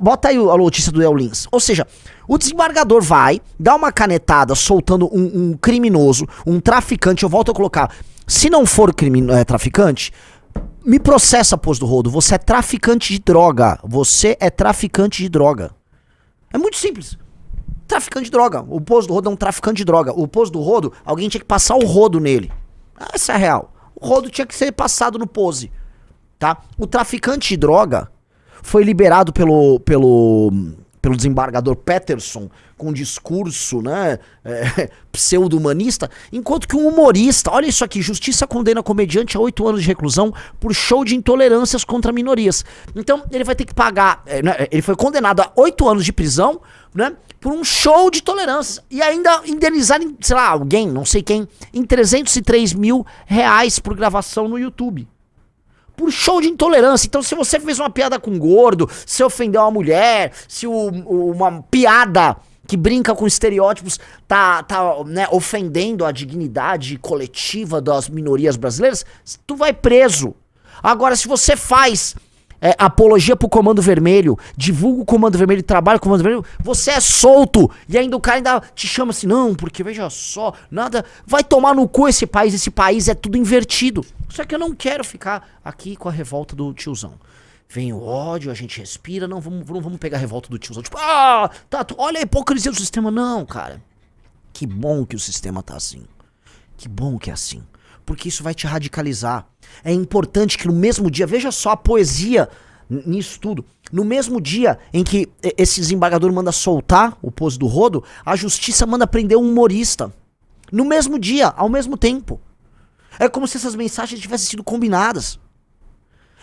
bota aí a notícia do El Lins. Ou seja, o desembargador vai, dá uma canetada soltando um criminoso, um traficante, eu volto a colocar, se não for traficante, me processa, Poço do Rodo, você é traficante de droga, você é traficante de droga. É muito simples. Traficante de droga. O Poço do Rodo é um traficante de droga. O Poço do Rodo, alguém tinha que passar o rodo nele. Essa é a real. O rodo tinha que ser passado no Pose. Tá? O traficante de droga foi liberado pelo desembargador Peterson com um discurso, né, pseudo-humanista, enquanto que um humorista, olha isso aqui, justiça condena comediante a 8 anos de reclusão por show de intolerâncias contra minorias. Então ele vai ter que pagar, ele foi condenado a 8 anos de prisão, né, por um show de tolerâncias, e ainda indenizar, sei lá, alguém, não sei quem, em 303 mil reais por gravação no YouTube. Por show de intolerância. Então, se você fez uma piada com gordo, se ofendeu uma mulher, se uma piada que brinca com estereótipos tá né, ofendendo a dignidade coletiva das minorias brasileiras, tu vai preso. Agora, se você faz apologia pro Comando Vermelho, divulga o Comando Vermelho, trabalha com o Comando Vermelho, você é solto. E ainda o cara ainda te chama assim, não, porque veja só, nada, vai tomar no cu esse país é tudo invertido. Só que eu não quero ficar aqui com a revolta do tiozão. Vem o ódio, a gente respira, não vamos pegar a revolta do tiozão. Tipo, olha a hipocrisia do sistema. Não, cara. Que bom que o sistema tá assim. Que bom que é assim. Porque isso vai te radicalizar. É importante que no mesmo dia, veja só a poesia nisso tudo, no mesmo dia em que esse desembargador manda soltar o Poço do Rodo, a justiça manda prender um humorista. No mesmo dia, ao mesmo tempo. É como se essas mensagens tivessem sido combinadas.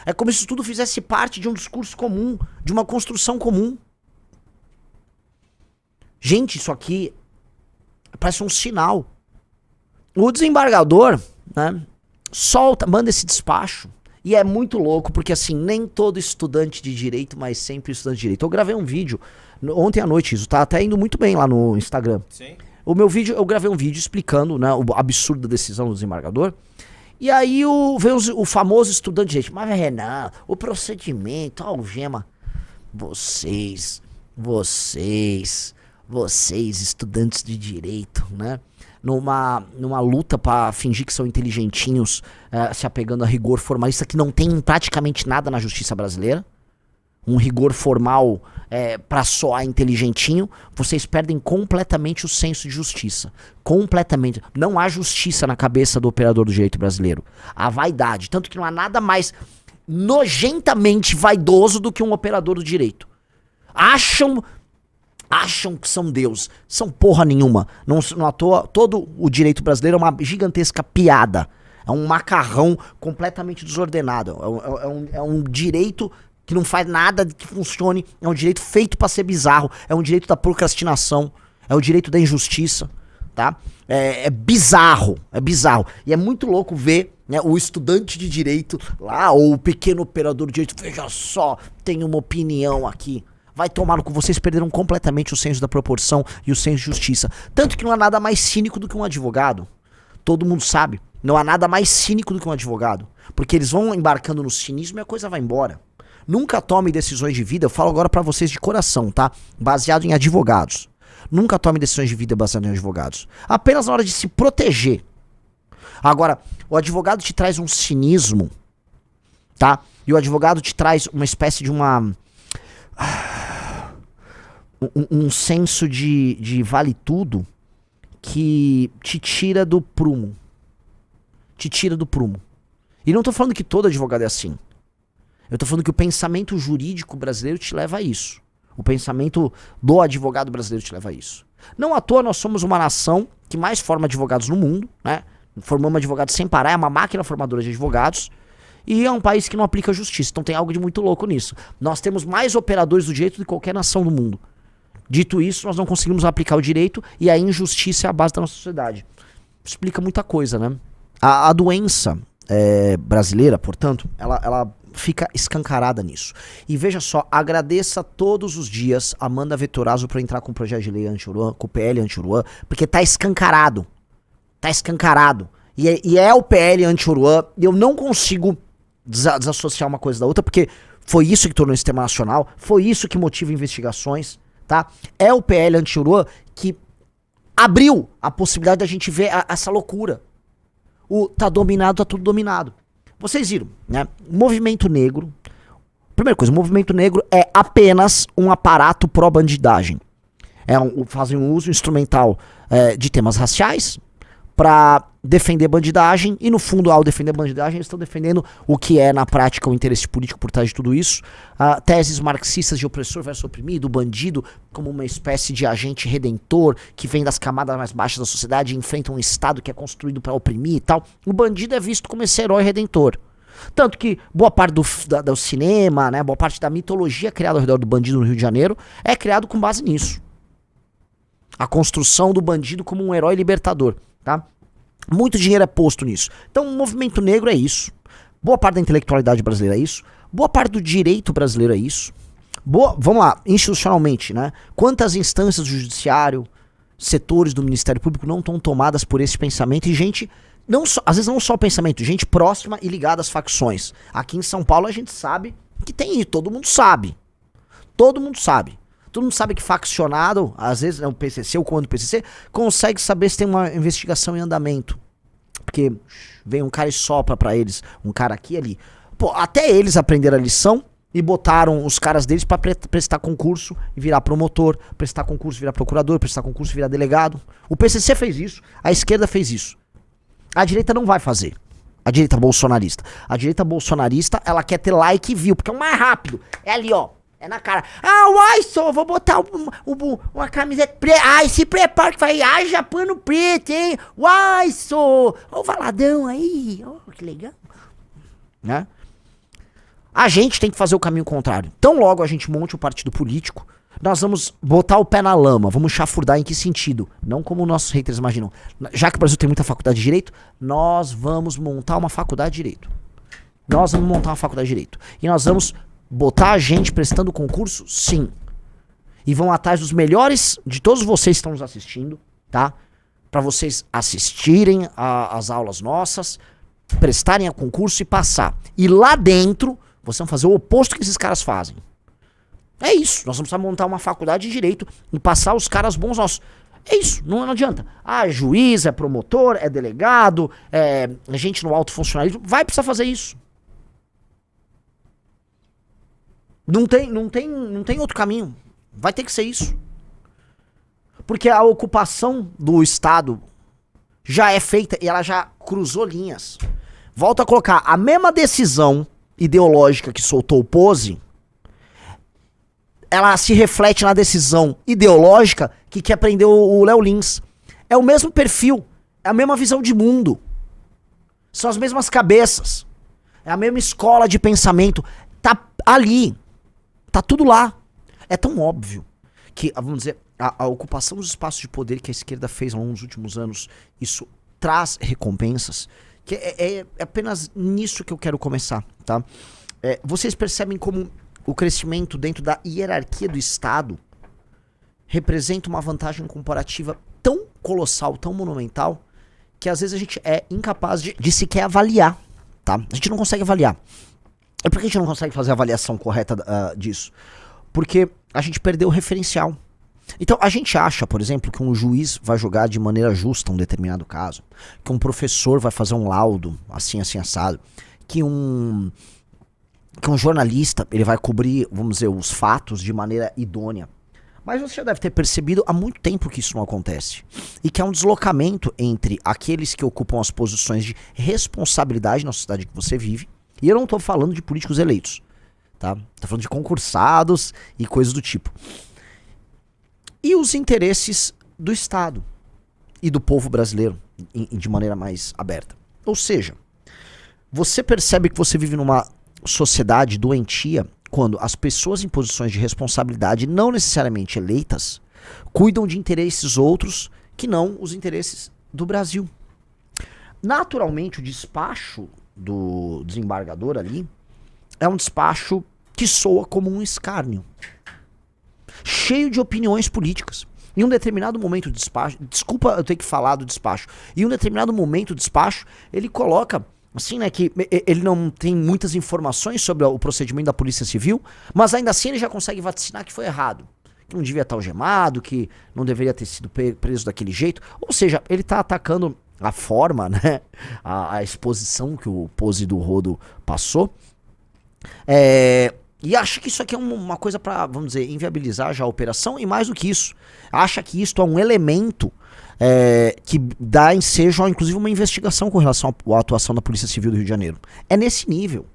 É como se isso tudo fizesse parte de um discurso comum, de uma construção comum. Gente, isso aqui parece um sinal. O desembargador, né, manda esse despacho. E é muito louco, porque assim, nem todo estudante de direito, mas sempre estudante de direito. Eu gravei um vídeo ontem à noite, isso tá até indo muito bem lá no Instagram. Sim. Eu gravei um vídeo explicando, né, o absurdo da decisão do desembargador. E aí veio o famoso estudante de direito. Mas Renan, o procedimento, a algema. Vocês, estudantes de direito, né? Numa luta pra fingir que são inteligentinhos, se apegando a rigor formalista que não tem praticamente nada na justiça brasileira. Um rigor formal pra soar inteligentinho, vocês perdem completamente o senso de justiça. Completamente. Não há justiça na cabeça do operador do direito brasileiro. Há vaidade. Tanto que não há nada mais nojentamente vaidoso do que um operador do direito. Acham que são Deus. São porra nenhuma. Não à toa, todo o direito brasileiro é uma gigantesca piada. É um macarrão completamente desordenado. É um direito que não faz nada que funcione. É um direito feito pra ser bizarro. É um direito da procrastinação. É o direito da injustiça. Tá? É bizarro. É bizarro. E é muito louco ver, né, o estudante de direito lá, ou o pequeno operador de direito. Veja só, tem uma opinião aqui. Vai tomar no cu, vocês perderam completamente o senso da proporção e o senso de justiça. Tanto que não há nada mais cínico do que um advogado. Todo mundo sabe. Não há nada mais cínico do que um advogado. Porque eles vão embarcando no cinismo e a coisa vai embora. Nunca tome decisões de vida, eu falo agora pra vocês de coração, tá? Baseado em advogados. Nunca tome decisões de vida baseadas em advogados. Apenas na hora de se proteger. Agora, o advogado te traz um cinismo, tá? E o advogado te traz uma espécie de um senso de vale tudo que te tira do prumo. Te tira do prumo. E não tô falando que todo advogado é assim. Eu tô falando que o pensamento jurídico brasileiro te leva a isso. O pensamento do advogado brasileiro te leva a isso. Não à toa nós somos uma nação que mais forma advogados no mundo, né? Formamos advogados sem parar, é uma máquina formadora de advogados. E é um país que não aplica justiça. Então tem algo de muito louco nisso. Nós temos mais operadores do direito do que qualquer nação do mundo. Dito isso, nós não conseguimos aplicar o direito e a injustiça é a base da nossa sociedade. Explica muita coisa, né? A doença brasileira, portanto, ela fica escancarada nisso. E veja só, agradeça todos os dias a Amanda Vettorazzo por entrar com o projeto de lei anti-Uruan, com o PL anti-Uruan, porque tá escancarado. Tá escancarado. E é o PL anti-Uruan, e eu não consigo desassociar uma coisa da outra, porque Foi isso que tornou o sistema nacional, foi isso que motiva investigações, tá? É o PL anti-Uruan que abriu a possibilidade da gente ver essa loucura. Tá dominado, tá tudo dominado. Vocês viram, né? O movimento negro, primeira coisa, o movimento negro é apenas um aparato pró-bandidagem. Fazem um uso instrumental de temas raciais para defender bandidagem, e no fundo, ao defender bandidagem, eles estão defendendo o que é na prática o interesse político por trás de tudo isso. Teses marxistas de opressor versus oprimido, o bandido como uma espécie de agente redentor que vem das camadas mais baixas da sociedade e enfrenta um Estado que é construído para oprimir e tal. O bandido é visto como esse herói redentor. Tanto que boa parte do cinema, né, boa parte da mitologia criada ao redor do bandido no Rio de Janeiro é criado com base nisso. A construção do bandido como um herói libertador, tá? Muito dinheiro é posto nisso. Então o movimento negro é isso. Boa parte da intelectualidade brasileira é isso. Boa parte do direito brasileiro é isso. Vamos lá, institucionalmente, né? Quantas instâncias do judiciário, setores do Ministério Público não estão tomadas por esse pensamento e gente, às vezes não só pensamento, gente próxima e ligada às facções. Aqui em São Paulo a gente sabe que tem isso, todo mundo sabe. Todo mundo sabe. Todo mundo sabe que faccionado, às vezes o PCC, o comando do PCC, consegue saber se tem uma investigação em andamento. Porque vem um cara e sopra pra eles, um cara aqui e ali. Pô, até eles aprenderam a lição e botaram os caras deles pra prestar concurso e virar promotor, prestar concurso e virar procurador, prestar concurso e virar delegado. O PCC fez isso, a esquerda fez isso. A direita não vai fazer. A direita bolsonarista. A direita bolsonarista, ela quer ter like e view, porque é o mais rápido. É ali, ó. É na cara. Uai, só vou botar uma camiseta preta. Ai, se prepara que vai. Haja pano preto, hein? Uai, só. Ó o Valadão aí. Ó, que legal. Né? A gente tem que fazer o caminho contrário. Tão logo a gente monte o partido político, nós vamos botar o pé na lama. Vamos chafurdar em que sentido? Não como nossos haters imaginam. Já que o Brasil tem muita faculdade de direito, nós vamos montar uma faculdade de direito. E nós vamos botar a gente prestando concurso? Sim. E vão atrás dos melhores de todos vocês que estão nos assistindo, tá? Pra vocês assistirem às aulas nossas, prestarem a concurso e passar. E lá dentro, vocês vão fazer o oposto que esses caras fazem. É isso. Nós vamos montar uma faculdade de direito e passar os caras bons nossos. É isso. Não adianta. É juiz, é promotor, é delegado, é gente no alto funcionalismo. Vai precisar fazer isso. Não tem outro caminho. Vai ter que ser isso. Porque a ocupação do Estado já é feita e ela já cruzou linhas. Volto a colocar, a mesma decisão ideológica que soltou o Pose, ela se reflete na decisão ideológica que quer prender o Léo Lins. É o mesmo perfil, é a mesma visão de mundo. São as mesmas cabeças. É a mesma escola de pensamento. Tá ali. Tá tudo lá. É tão óbvio que, vamos dizer, a ocupação dos espaços de poder que a esquerda fez ao longo dos últimos anos, isso traz recompensas, que é apenas nisso que eu quero começar, tá? Vocês percebem como o crescimento dentro da hierarquia do Estado representa uma vantagem comparativa tão colossal, tão monumental, que às vezes a gente é incapaz de sequer avaliar, tá? A gente não consegue avaliar. E por que a gente não consegue fazer a avaliação correta disso? Porque a gente perdeu o referencial. Então, a gente acha, por exemplo, que um juiz vai julgar de maneira justa um determinado caso, que um professor vai fazer um laudo assim, assim, assado, que um jornalista ele vai cobrir, vamos dizer, os fatos de maneira idônea. Mas você já deve ter percebido há muito tempo que isso não acontece. E que há um deslocamento entre aqueles que ocupam as posições de responsabilidade na sociedade que você vive. E eu não tô falando de políticos eleitos, tá? Tô falando de concursados e coisas do tipo. E os interesses do Estado e do povo brasileiro de maneira mais aberta. Ou seja, você percebe que você vive numa sociedade doentia quando as pessoas em posições de responsabilidade, não necessariamente eleitas, cuidam de interesses outros que não os interesses do Brasil. Naturalmente, o despacho do desembargador ali é um despacho que soa como um escárnio, cheio de opiniões políticas. Em um determinado momento do despacho, desculpa eu ter que falar do despacho, em um determinado momento do despacho, ele coloca assim, né, que ele não tem muitas informações sobre o procedimento da Polícia Civil, mas ainda assim ele já consegue vaticinar que foi errado. Que não devia estar algemado, que não deveria ter sido preso daquele jeito. Ou seja, ele tá atacando a forma, né, a exposição que o Pose do Rodo passou. E acha que isso aqui é uma coisa para, vamos dizer, inviabilizar já a operação, e mais do que isso, acha que isto é um elemento que dá ensejo a, inclusive, uma investigação com relação à atuação da Polícia Civil do Rio de Janeiro. É nesse nível.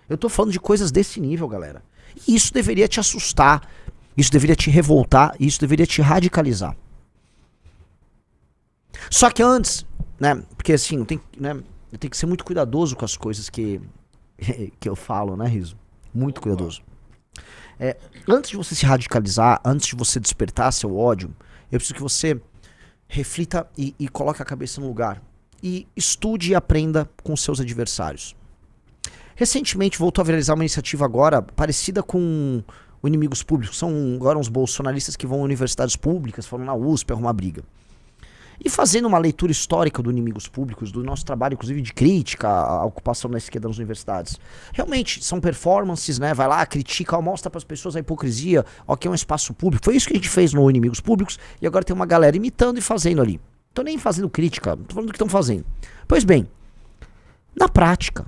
Eu tô falando de coisas desse nível, galera. E isso deveria te assustar, isso deveria te revoltar, isso deveria te radicalizar. Só que antes, né, porque assim, eu tenho que ser muito cuidadoso com as coisas que eu falo, né, Riso? Muito cuidadoso. Antes de você se radicalizar, antes de você despertar seu ódio, eu preciso que você reflita e coloque a cabeça no lugar. E estude e aprenda com seus adversários. Recentemente voltou a viralizar uma iniciativa agora parecida com o Inimigos Públicos. São agora uns bolsonaristas que vão a universidades públicas, foram na USP arrumar briga. E fazendo uma leitura histórica do Inimigos Públicos, do nosso trabalho, inclusive de crítica à ocupação da esquerda nas universidades. Realmente, são performances, né? Vai lá, critica, mostra para as pessoas a hipocrisia, ó, que é um espaço público. Foi isso que a gente fez no Inimigos Públicos, e agora tem uma galera imitando e fazendo ali. Tô nem fazendo crítica, tô falando do que estão fazendo. Pois bem, na prática,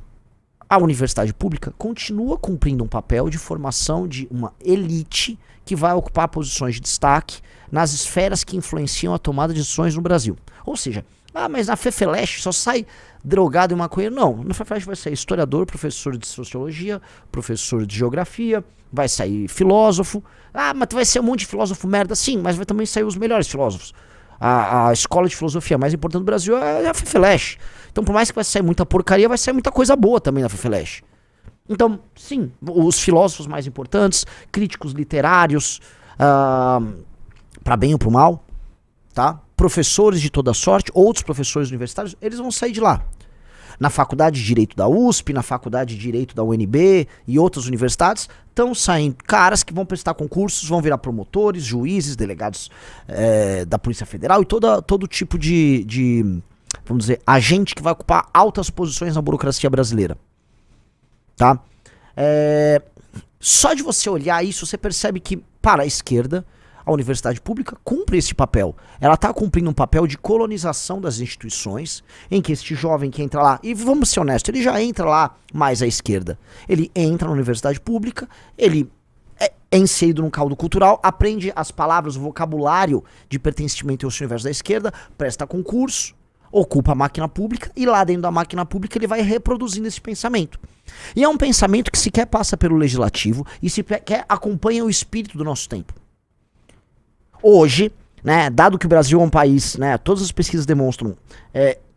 a universidade pública continua cumprindo um papel de formação de uma elite que vai ocupar posições de destaque nas esferas que influenciam a tomada de decisões no Brasil. Ou seja, mas na FEFELESH só sai drogado e maconheiro. Não, na FEFELESH vai sair historiador, professor de sociologia, professor de geografia, vai sair filósofo. Mas vai ser um monte de filósofo merda. Sim, mas vai também sair os melhores filósofos. A escola de filosofia mais importante do Brasil é a FEFELESH. Então, por mais que vai sair muita porcaria, vai sair muita coisa boa também na FEFELESH. Então, sim, os filósofos mais importantes, críticos literários, para bem ou para mal, tá? Professores de toda sorte, outros professores universitários, eles vão sair de lá. Na Faculdade de Direito da USP, na Faculdade de Direito da UNB e outras universidades, estão saindo caras que vão prestar concursos, vão virar promotores, juízes, delegados da Polícia Federal e todo tipo de, vamos dizer, agente que vai ocupar altas posições na burocracia brasileira. Tá? Só de você olhar isso, você percebe que, para a esquerda, a universidade pública cumpre esse papel. Ela está cumprindo um papel de colonização das instituições, em que este jovem que entra lá, e vamos ser honestos, ele já entra lá mais à esquerda. Ele entra na universidade pública, ele é inserido num caldo cultural, aprende as palavras, o vocabulário de pertencimento ao universo da esquerda, presta concurso, ocupa a máquina pública, e lá dentro da máquina pública ele vai reproduzindo esse pensamento. E é um pensamento que sequer passa pelo legislativo e sequer acompanha o espírito do nosso tempo. Hoje, né, dado que o Brasil é um país, né, todas as pesquisas demonstram,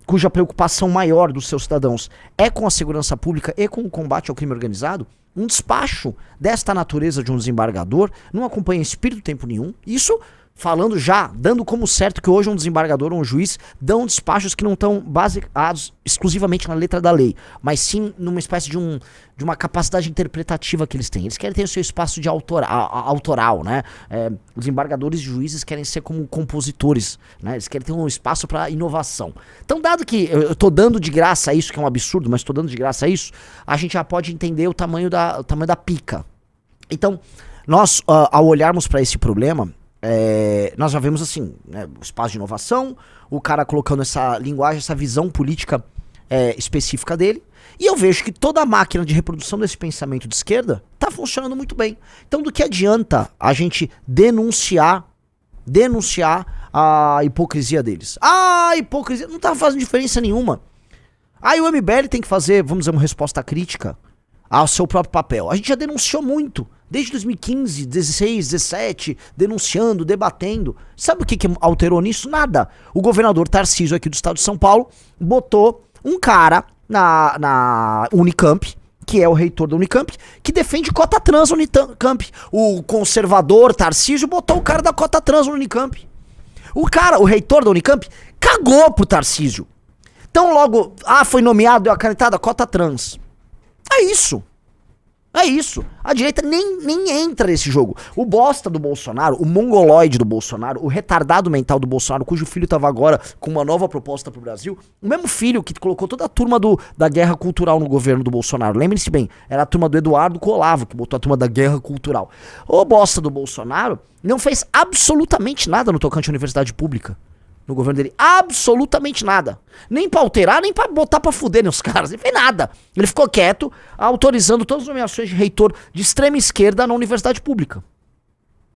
cuja preocupação maior dos seus cidadãos é com a segurança pública e com o combate ao crime organizado, um despacho desta natureza de um desembargador não acompanha espírito tempo nenhum. Isso falando já, dando como certo que hoje um desembargador ou um juiz dão despachos que não estão baseados exclusivamente na letra da lei, mas sim numa espécie de uma capacidade interpretativa que eles têm. Eles querem ter o seu espaço de autoral, né? Os desembargadores e juízes querem ser como compositores, né? Eles querem ter um espaço para inovação. Então, dado que eu estou dando de graça isso, que é um absurdo, mas estou dando de graça isso, a gente já pode entender o tamanho da pica. Então, nós, ao olharmos para esse problema, nós já vemos assim, né, o espaço de inovação, o cara colocando essa linguagem, essa visão política específica dele, e eu vejo que toda a máquina de reprodução desse pensamento de esquerda tá funcionando muito bem. Então, do que adianta a gente denunciar a hipocrisia deles? A hipocrisia não tá fazendo diferença nenhuma. Aí o MBL tem que fazer, vamos dizer, uma resposta crítica ao seu próprio papel. A gente já denunciou muito, desde 2015, 16, 17, denunciando, debatendo. Sabe o que alterou nisso? Nada. O governador Tarcísio aqui do estado de São Paulo botou um cara na Unicamp, que é o reitor da Unicamp, que defende cota trans na Unicamp. O conservador Tarcísio botou o cara da cota trans na Unicamp. O reitor da Unicamp, cagou pro Tarcísio. Então logo, foi nomeado, deu a canetada, cota trans. É isso. É isso. A direita nem entra nesse jogo. O bosta do Bolsonaro, o mongoloide do Bolsonaro, o retardado mental do Bolsonaro, cujo filho tava agora com uma nova proposta pro Brasil, o mesmo filho que colocou toda a turma da guerra cultural no governo do Bolsonaro. Lembre-se bem, era a turma do Eduardo Colavo, que botou a turma da guerra cultural. O bosta do Bolsonaro não fez absolutamente nada no tocante à universidade pública. No governo dele, absolutamente nada. Nem pra alterar, nem pra botar pra fuder nos caras. Ele fez nada. Ele ficou quieto, autorizando todas as nomeações de reitor de extrema esquerda na universidade pública.